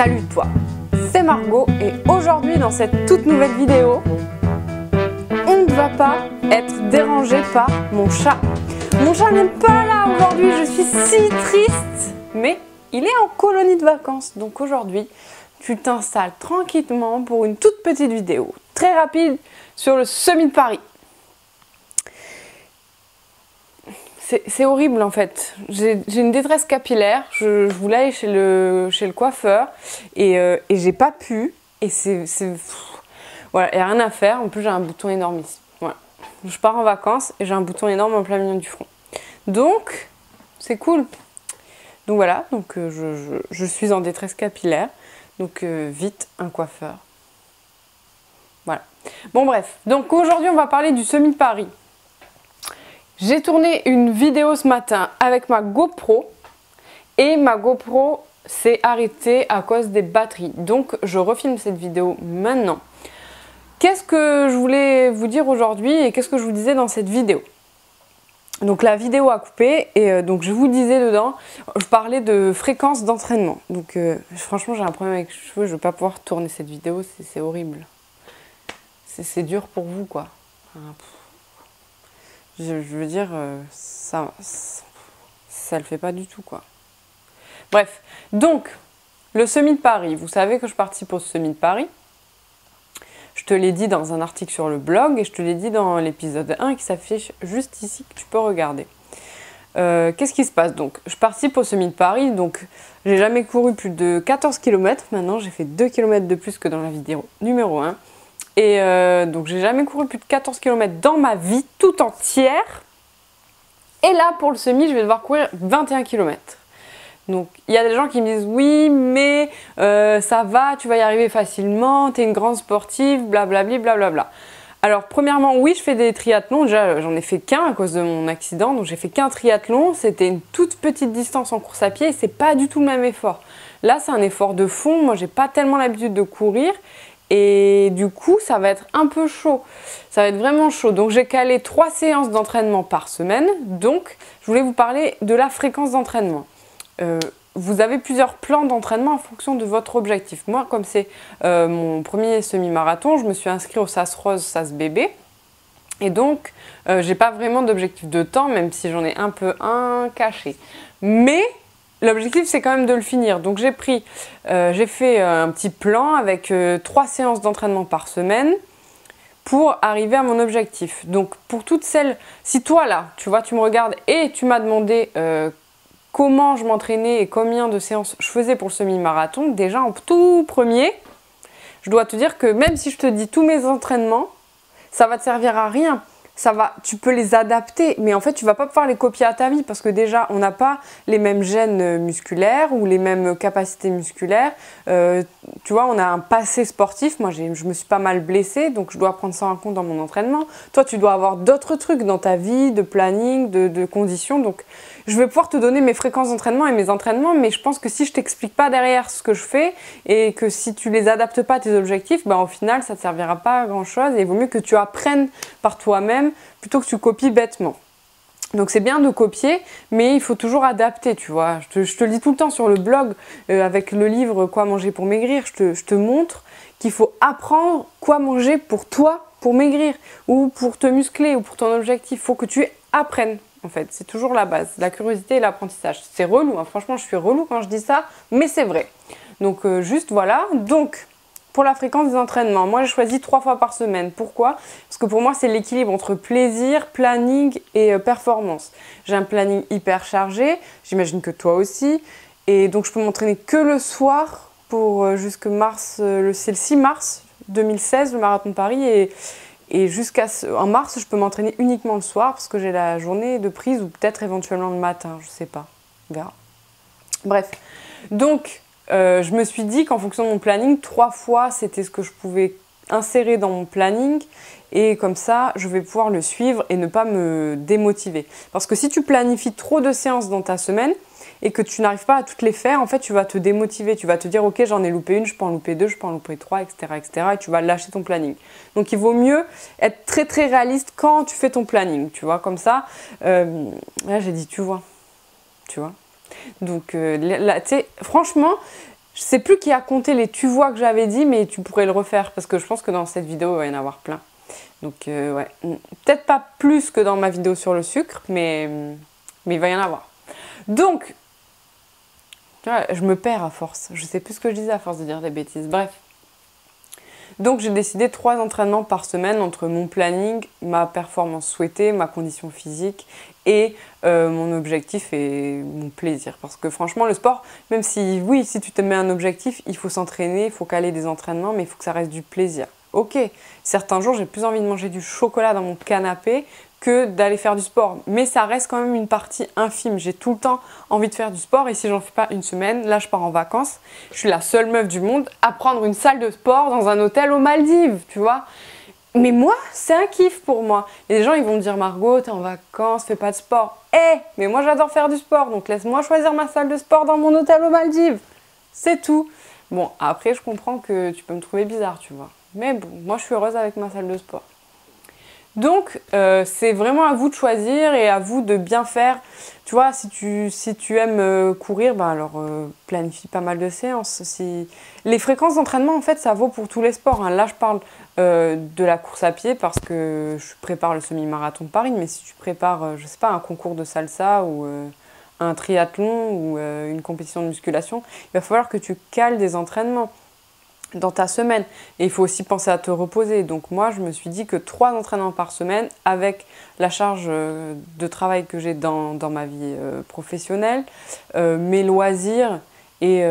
Salut toi, c'est Margot et aujourd'hui dans cette toute nouvelle vidéo, on ne va pas être dérangé par mon chat. Mon chat n'est pas là aujourd'hui, je suis si triste, mais il est en colonie de vacances. Donc aujourd'hui, tu t'installes tranquillement pour une toute petite vidéo, très rapide, sur le Semi de Paris. C'est horrible en fait, j'ai une détresse capillaire, je voulais aller chez le coiffeur et j'ai pas pu et voilà, il n'y a rien à faire, en plus j'ai un bouton énorme ici, voilà. Je pars en vacances et j'ai un bouton énorme en plein milieu du front, donc c'est cool. Donc voilà, donc je suis en détresse capillaire, donc vite un coiffeur, voilà. Bon bref, donc aujourd'hui on va parler du Semi de Paris. J'ai tourné une vidéo ce matin avec ma GoPro et ma GoPro s'est arrêtée à cause des batteries. Donc je refilme cette vidéo maintenant. Qu'est-ce que je voulais vous dire aujourd'hui et qu'est-ce que je vous disais dans cette vidéo? Donc la vidéo a coupé et donc je vous disais dedans, je parlais de fréquence d'entraînement. Donc franchement j'ai un problème avec les cheveux, je ne vais pas pouvoir tourner cette vidéo, c'est horrible. C'est dur pour vous quoi. Je veux dire, ça le fait pas du tout quoi. Bref, donc, le Semi de Paris. Vous savez que je participe au Semi de Paris. Je te l'ai dit dans un article sur le blog et je te l'ai dit dans l'épisode 1 qui s'affiche juste ici, que tu peux regarder. Qu'est-ce qui se passe donc? Je participe au Semi de Paris, donc j'ai jamais couru plus de 14 km. Maintenant, j'ai fait 2 km de plus que dans la vidéo numéro 1. Et donc j'ai jamais couru plus de 14 km dans ma vie tout entière. Et là pour le semi je vais devoir courir 21 km. Donc il y a des gens qui me disent oui mais ça va, tu vas y arriver facilement, tu es une grande sportive, blablabli blablabla. Alors premièrement oui je fais des triathlons, déjà j'en ai fait qu'un à cause de mon accident, donc j'ai fait qu'un triathlon, c'était une toute petite distance en course à pied et c'est pas du tout le même effort. Là c'est un effort de fond, moi j'ai pas tellement l'habitude de courir. Et du coup, ça va être un peu chaud. Ça va être vraiment chaud. Donc, j'ai calé 3 séances d'entraînement par semaine. Donc, je voulais vous parler de la fréquence d'entraînement. Vous avez plusieurs plans d'entraînement en fonction de votre objectif. Moi, comme c'est mon premier semi-marathon, je me suis inscrite au SAS Rose, SAS Bébé. Et donc, j'ai pas vraiment d'objectif de temps, même si j'en ai un peu un caché. Mais l'objectif, c'est quand même de le finir. Donc, j'ai fait un petit plan avec 3 séances d'entraînement par semaine pour arriver à mon objectif. Donc, pour toutes celles, si toi là, tu vois, tu me regardes et tu m'as demandé comment je m'entraînais et combien de séances je faisais pour le semi-marathon, déjà en tout premier, je dois te dire que même si je te dis tous mes entraînements, ça va te servir à rien. Tu peux les adapter, mais en fait, tu vas pas pouvoir les copier à ta vie parce que déjà, on n'a pas les mêmes gènes musculaires ou les mêmes capacités musculaires. Tu vois, on a un passé sportif. Moi, je me suis pas mal blessée, donc je dois prendre ça en compte dans mon entraînement. Toi, tu dois avoir d'autres trucs dans ta vie, de planning, de conditions. Donc, je vais pouvoir te donner mes fréquences d'entraînement et mes entraînements, mais je pense que si je t'explique pas derrière ce que je fais et que si tu les adaptes pas à tes objectifs, ben, au final, ça te servira pas à grand chose et il vaut mieux que tu apprennes par toi-même plutôt que tu copies bêtement. Donc c'est bien de copier, mais il faut toujours adapter, tu vois. Je te le dis tout le temps sur le blog, avec le livre Quoi manger pour maigrir, je te montre qu'il faut apprendre quoi manger pour toi, pour maigrir, ou pour te muscler, ou pour ton objectif. Il faut que tu apprennes, en fait. C'est toujours la base, la curiosité et l'apprentissage. C'est relou, hein. Franchement, je suis relou quand je dis ça, mais c'est vrai. Donc juste voilà, donc... Pour la fréquence des entraînements, moi j'ai choisi 3 fois par semaine. Pourquoi? Parce que pour moi c'est l'équilibre entre plaisir, planning et performance. J'ai un planning hyper chargé, j'imagine que toi aussi. Et donc je peux m'entraîner que le soir pour jusque mars, c'est le 6 mars 2016, le marathon de Paris. Et en mars je peux m'entraîner uniquement le soir parce que j'ai la journée de prise ou peut-être éventuellement le matin, je sais pas, on verra. Bref, donc... je me suis dit qu'en fonction de mon planning, 3 fois c'était ce que je pouvais insérer dans mon planning et comme ça je vais pouvoir le suivre et ne pas me démotiver. Parce que si tu planifies trop de séances dans ta semaine et que tu n'arrives pas à toutes les faire, en fait tu vas te démotiver, tu vas te dire ok j'en ai loupé une, je peux en louper 2, je peux en louper 3, etc. et tu vas lâcher ton planning. Donc il vaut mieux être très très réaliste quand tu fais ton planning, tu vois, comme ça, là j'ai dit tu vois. Donc là, tu sais, franchement, Je sais plus qui a compté les tu vois que j'avais dit, mais tu pourrais le refaire parce que je pense que dans cette vidéo, il va y en avoir plein. Donc, ouais. Peut-être pas plus que dans ma vidéo sur le sucre, mais il va y en avoir. Donc, je me perds à force. Je sais plus ce que je disais à force de dire des bêtises. Bref. Donc, j'ai décidé 3 entraînements par semaine entre mon planning, ma performance souhaitée, ma condition physique et mon objectif et mon plaisir. Parce que franchement, le sport, même si, oui, si tu te mets un objectif, il faut s'entraîner, il faut caler des entraînements, mais il faut que ça reste du plaisir. Ok, certains jours, j'ai plus envie de manger du chocolat dans mon canapé que d'aller faire du sport. Mais ça reste quand même une partie infime. J'ai tout le temps envie de faire du sport et si j'en fais pas une semaine, là je pars en vacances. Je suis la seule meuf du monde à prendre une salle de sport dans un hôtel aux Maldives, tu vois. Mais moi, c'est un kiff pour moi. Et les gens, ils vont me dire, Margot, t'es en vacances, fais pas de sport. Mais moi j'adore faire du sport, donc laisse-moi choisir ma salle de sport dans mon hôtel aux Maldives. C'est tout. Bon, après, je comprends que tu peux me trouver bizarre, tu vois. Mais bon, moi je suis heureuse avec ma salle de sport. Donc, c'est vraiment à vous de choisir et à vous de bien faire. Tu vois, si tu aimes courir, ben alors planifie pas mal de séances. Les fréquences d'entraînement, en fait, ça vaut pour tous les sports, hein. Là, je parle de la course à pied parce que je prépare le semi-marathon de Paris. Mais si tu prépares, je sais pas, un concours de salsa ou un triathlon ou une compétition de musculation, il va falloir que tu cales des entraînements dans ta semaine. Et il faut aussi penser à te reposer. Donc moi, je me suis dit que 3 entraînements par semaine, avec la charge de travail que j'ai dans ma vie professionnelle, mes loisirs et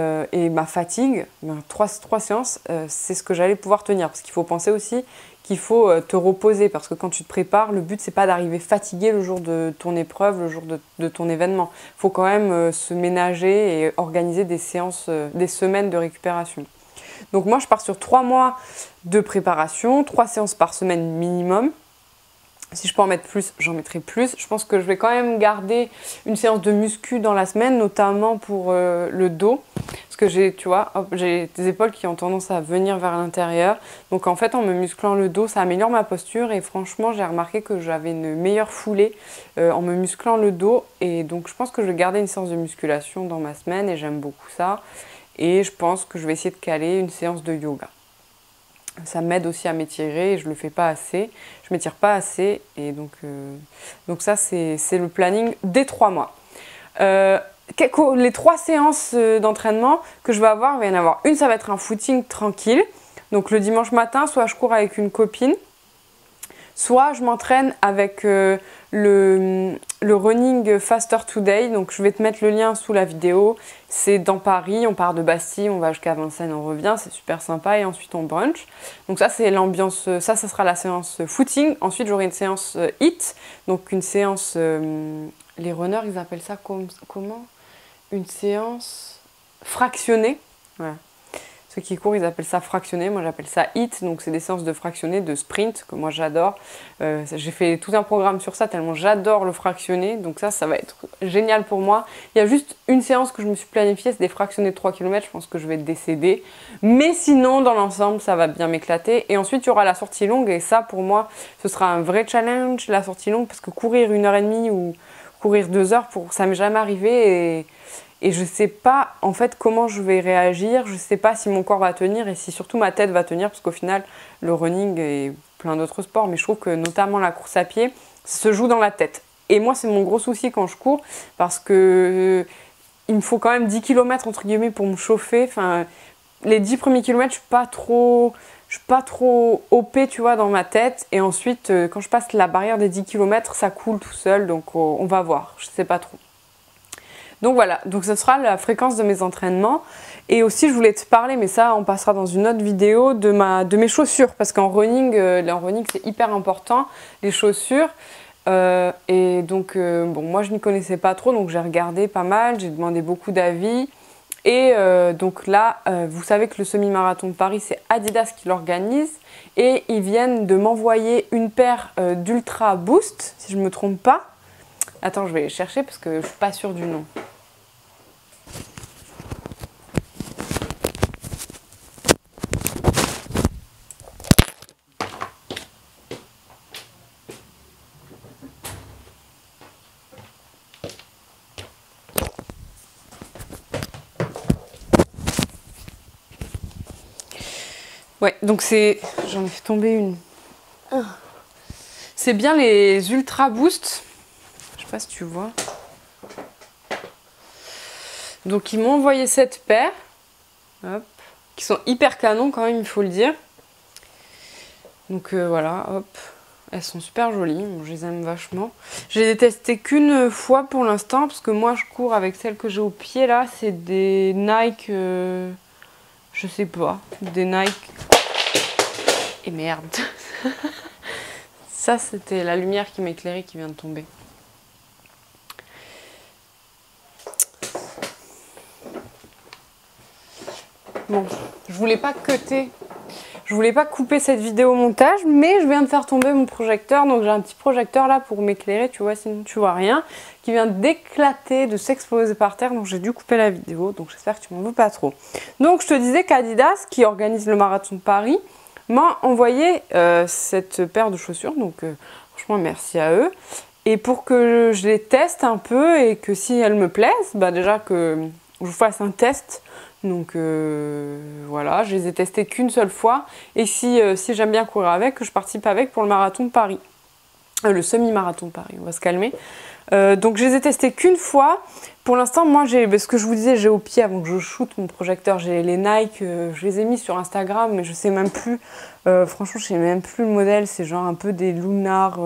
ma fatigue, 3 séances, c'est ce que j'allais pouvoir tenir. Parce qu'il faut penser aussi qu'il faut te reposer. Parce que quand tu te prépares, le but, c'est pas d'arriver fatigué le jour de ton épreuve, le jour de ton événement. Il faut quand même se ménager et organiser des séances, des semaines de récupération. Donc moi, je pars sur 3 mois de préparation, 3 séances par semaine minimum. Si je peux en mettre plus, j'en mettrai plus. Je pense que je vais quand même garder une séance de muscu dans la semaine, notamment pour le dos. Parce que j'ai, tu vois, j'ai des épaules qui ont tendance à venir vers l'intérieur. Donc en fait, en me musclant le dos, ça améliore ma posture. Et franchement, j'ai remarqué que j'avais une meilleure foulée en me musclant le dos. Et donc je pense que je vais garder une séance de musculation dans ma semaine et j'aime beaucoup ça. Et je pense que je vais essayer de caler une séance de yoga. Ça m'aide aussi à m'étirer et je ne le fais pas assez. Je ne m'étire pas assez. Et donc ça, c'est le planning des 3 mois. Les 3 séances d'entraînement que je vais avoir, il va y en avoir une, ça va être un footing tranquille. Donc le dimanche matin, soit je cours avec une copine, soit je m'entraîne avec le running Faster Today. Donc je vais te mettre le lien sous la vidéo. C'est dans Paris, on part de Bastille, on va jusqu'à Vincennes, on revient, c'est super sympa et ensuite on brunch. Donc ça c'est l'ambiance, ça sera la séance footing. Ensuite j'aurai une séance HIIT, donc une séance, les runners ils appellent ça comment? Une séance fractionnée. Voilà. Ceux qui courent, ils appellent ça fractionné. Moi, j'appelle ça HIIT. Donc, c'est des séances de fractionné, de sprint, que moi, j'adore. J'ai fait tout un programme sur ça, tellement j'adore le fractionné. Donc, ça va être génial pour moi. Il y a juste une séance que je me suis planifiée, c'est des fractionnés de 3 km. Je pense que je vais décéder. Mais sinon, dans l'ensemble, ça va bien m'éclater. Et ensuite, il y aura la sortie longue. Et ça, pour moi, ce sera un vrai challenge, la sortie longue. Parce que courir 1h30 ou courir 2 heures, ça m'est jamais arrivé. Et je ne sais pas en fait comment je vais réagir, je ne sais pas si mon corps va tenir et si surtout ma tête va tenir parce qu'au final le running et plein d'autres sports, mais je trouve que notamment la course à pied se joue dans la tête. Et moi c'est mon gros souci quand je cours parce que il me faut quand même 10 km entre guillemets pour me chauffer. Enfin, les 10 premiers kilomètres je suis pas trop OP tu vois dans ma tête et ensuite quand je passe la barrière des 10 km ça coule tout seul donc on va voir, je ne sais pas trop. Donc voilà, donc ce sera la fréquence de mes entraînements. Et aussi, je voulais te parler, mais ça, on passera dans une autre vidéo, de mes chaussures. Parce qu'en running, c'est hyper important, les chaussures. Et donc, bon, moi, je n'y connaissais pas trop, donc j'ai regardé pas mal, j'ai demandé beaucoup d'avis. Et donc là, vous savez que le semi-marathon de Paris, c'est Adidas qui l'organise. Et ils viennent de m'envoyer une paire d'Ultra Boost, si je ne me trompe pas. Attends, je vais chercher parce que je ne suis pas sûre du nom. Ouais, donc c'est... J'en ai fait tomber une. C'est bien les Ultra Boost. Je sais pas si tu vois. Donc ils m'ont envoyé cette paire. Hop. Qui sont hyper canons quand même, il faut le dire. Donc voilà, hop. Elles sont super jolies, bon, je les aime vachement. Je les ai testées qu'une fois pour l'instant, parce que moi je cours avec celles que j'ai au pied là. C'est des Nike, je sais pas, des Nike. Et merde. Ça c'était la lumière qui m'éclairait qui vient de tomber. Bon, je voulais pas cutter. Je voulais pas couper cette vidéo au montage, mais je viens de faire tomber mon projecteur. Donc j'ai un petit projecteur là pour m'éclairer, tu vois, sinon tu vois rien. Qui vient d'éclater, de s'exploser par terre. Donc j'ai dû couper la vidéo. Donc j'espère que tu m'en veux pas trop. Donc je te disais qu'Adidas, qui organise le marathon de Paris, m'a envoyé cette paire de chaussures. Donc franchement merci à eux. Et pour que je les teste un peu et que si elles me plaisent, bah déjà que je vous fasse un test. Donc voilà, je les ai testés qu'une seule fois. Et si j'aime bien courir avec, je participe avec pour le marathon de Paris. Le semi-marathon de Paris, on va se calmer. Donc je les ai testés qu'une fois. Pour l'instant, moi, ce que je vous disais, j'ai au pied avant que je shoote mon projecteur, j'ai les Nike, je les ai mis sur Instagram, mais je sais même plus. Franchement, je sais même plus le modèle. C'est genre un peu des Lunar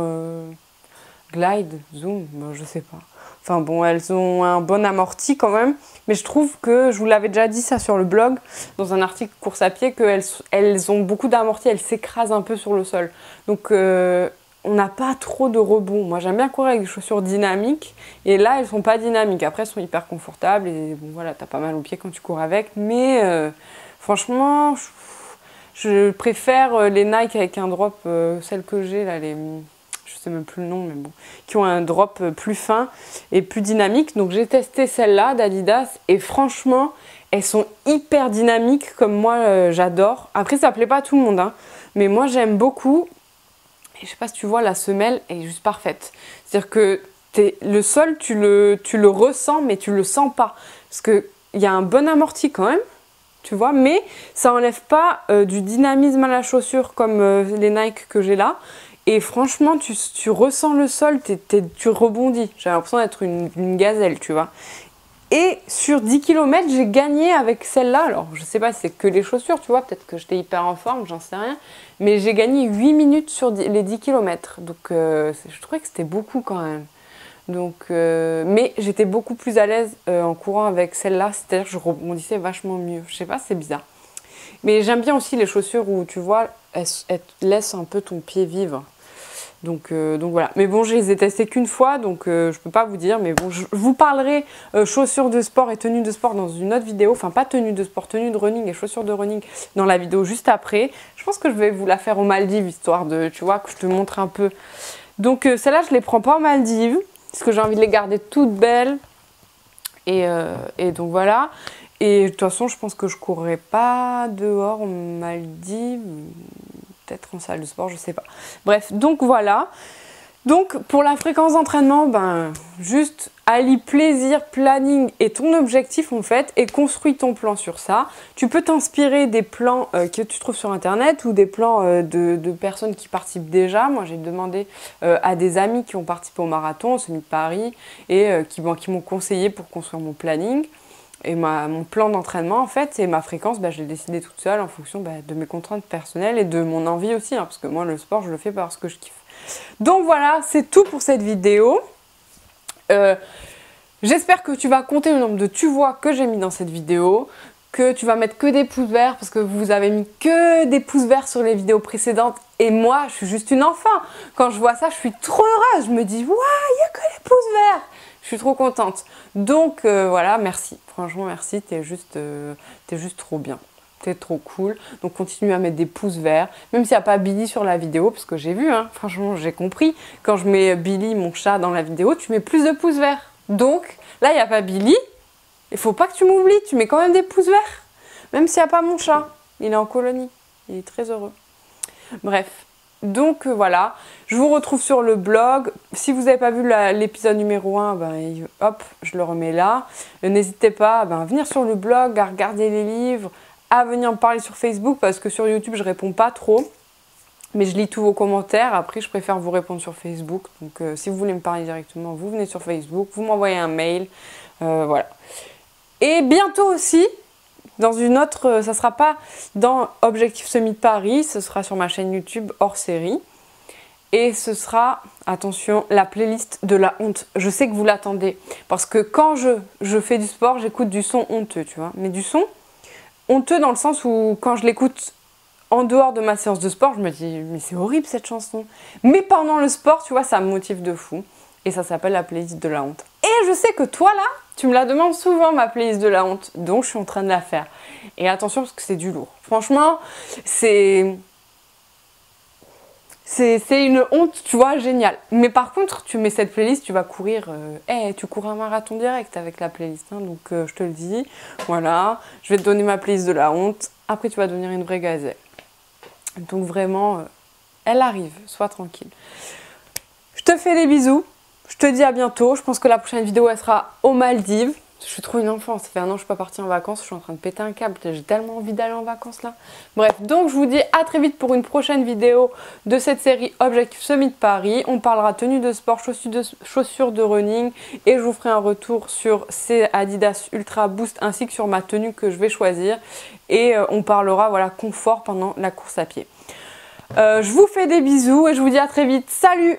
Glide, Zoom, je sais pas. Enfin bon, elles ont un bon amorti quand même. Mais je trouve que, je vous l'avais déjà dit ça sur le blog, dans un article course à pied, qu'elles ont beaucoup d'amorti, elles s'écrasent un peu sur le sol. Donc on n'a pas trop de rebond. Moi j'aime bien courir avec des chaussures dynamiques. Et là elles sont pas dynamiques. Après elles sont hyper confortables. Et bon voilà, t'as pas mal aux pieds quand tu cours avec. Mais franchement, je préfère les Nike avec un drop, celles que j'ai là, je sais même plus le nom, mais bon, qui ont un drop plus fin et plus dynamique. Donc j'ai testé celle-là d'Adidas et franchement, elles sont hyper dynamiques comme moi j'adore. Après ça plaît pas à tout le monde, hein, mais moi j'aime beaucoup. Et je sais pas si tu vois, la semelle est juste parfaite. C'est-à-dire que le sol, tu le ressens, mais tu le sens pas. Parce qu'il y a un bon amorti quand même, tu vois, mais ça enlève pas du dynamisme à la chaussure comme les Nike que j'ai là. Et franchement, tu ressens le sol, tu rebondis. J'ai l'impression d'être une gazelle, tu vois. Et sur 10 km, j'ai gagné avec celle-là. Alors, je sais pas si c'est que les chaussures, tu vois. Peut-être que j'étais hyper en forme, j'en sais rien. Mais j'ai gagné 8 minutes sur les 10 km. Donc, je trouvais que c'était beaucoup quand même. Donc, mais j'étais beaucoup plus à l'aise en courant avec celle-là. C'est-à-dire que je rebondissais vachement mieux. Je sais pas, c'est bizarre. Mais j'aime bien aussi les chaussures où, tu vois, elles laissent un peu ton pied vivre. Donc voilà. Mais bon, je les ai testés qu'une fois, donc je peux pas vous dire. Mais bon, je vous parlerai chaussures de sport et tenues de sport dans une autre vidéo. Enfin, pas tenues de sport, tenues de running et chaussures de running dans la vidéo juste après. Je pense que je vais vous la faire aux Maldives, histoire de, tu vois, que je te montre un peu. Donc celles-là, je les prends pas aux Maldives, parce que j'ai envie de les garder toutes belles. Et donc voilà. Et de toute façon, je pense que je courrai pas dehors aux Maldives. Peut-être en salle de sport, je sais pas. Bref, donc voilà. Donc pour la fréquence d'entraînement, ben juste allie plaisir, planning et ton objectif en fait et construis ton plan sur ça. Tu peux t'inspirer des plans que tu trouves sur internet ou des plans de personnes qui participent déjà. Moi j'ai demandé à des amis qui ont participé au marathon, au Semi de Paris et qui m'ont conseillé pour construire mon planning. Et mon plan d'entraînement, en fait, et ma fréquence, je l'ai décidé toute seule en fonction de mes contraintes personnelles et de mon envie aussi, hein, parce que moi, le sport, je le fais parce que je kiffe. Donc voilà, c'est tout pour cette vidéo. J'espère que tu vas compter le nombre de tu vois que j'ai mis dans cette vidéo, que tu vas mettre que des pouces verts, parce que vous avez mis que des pouces verts sur les vidéos précédentes, et moi, je suis juste une enfant. Quand je vois ça, je suis trop heureuse. Je me dis, waouh, il n'y a que les pouces verts. Je suis trop contente. Donc voilà, merci. Franchement, merci. T'es juste trop bien. T'es trop cool. Donc continue à mettre des pouces verts. Même s'il n'y a pas Billy sur la vidéo, parce que j'ai vu, hein, franchement, j'ai compris. Quand je mets Billy, mon chat, dans la vidéo, tu mets plus de pouces verts. Donc là, il n'y a pas Billy. Il faut pas que tu m'oublies. Tu mets quand même des pouces verts. Même s'il n'y a pas mon chat. Il est en colonie. Il est très heureux. Bref. Donc voilà, je vous retrouve sur le blog. Si vous n'avez pas vu l'épisode numéro 1, hop, je le remets là. N'hésitez pas à venir sur le blog, à regarder les livres, à venir me parler sur Facebook parce que sur YouTube, je réponds pas trop. Mais je lis tous vos commentaires. Après, je préfère vous répondre sur Facebook. Donc, si vous voulez me parler directement, vous venez sur Facebook, vous m'envoyez un mail. Voilà. Et bientôt aussi, dans une autre... ça sera pas dans Objectif Semi de Paris, ce sera sur ma chaîne YouTube hors série. Et ce sera, attention, la playlist de la honte. Je sais que vous l'attendez. Parce que quand je fais du sport, j'écoute du son honteux, tu vois. Mais du son honteux dans le sens où quand je l'écoute en dehors de ma séance de sport, je me dis, mais c'est horrible cette chanson. Mais pendant le sport, tu vois, ça me motive de fou. Et ça s'appelle la playlist de la honte. Et je sais que toi là, tu me la demandes souvent, ma playlist de la honte. Donc je suis en train de la faire. Et attention parce que c'est du lourd. Franchement, c'est une honte, tu vois, géniale. Mais par contre, tu mets cette playlist, tu vas courir... tu cours un marathon direct avec la playlist. Hein, donc je te le dis, voilà. Je vais te donner ma playlist de la honte. Après, tu vas devenir une vraie gazelle. Donc vraiment, elle arrive, sois tranquille. Je te fais des bisous, je te dis à bientôt. Je pense que la prochaine vidéo, elle sera aux Maldives. Je suis trop une enfant, ça fait un an que je suis pas partie en vacances, je suis en train de péter un câble. J'ai tellement envie d'aller en vacances là. Bref, donc je vous dis à très vite pour une prochaine vidéo de cette série Objectif Semi de Paris. On parlera tenue de sport, chaussures de running et je vous ferai un retour sur ces Adidas Ultra Boost ainsi que sur ma tenue que je vais choisir. Et on parlera voilà, confort pendant la course à pied. Je vous fais des bisous et je vous dis à très vite. Salut!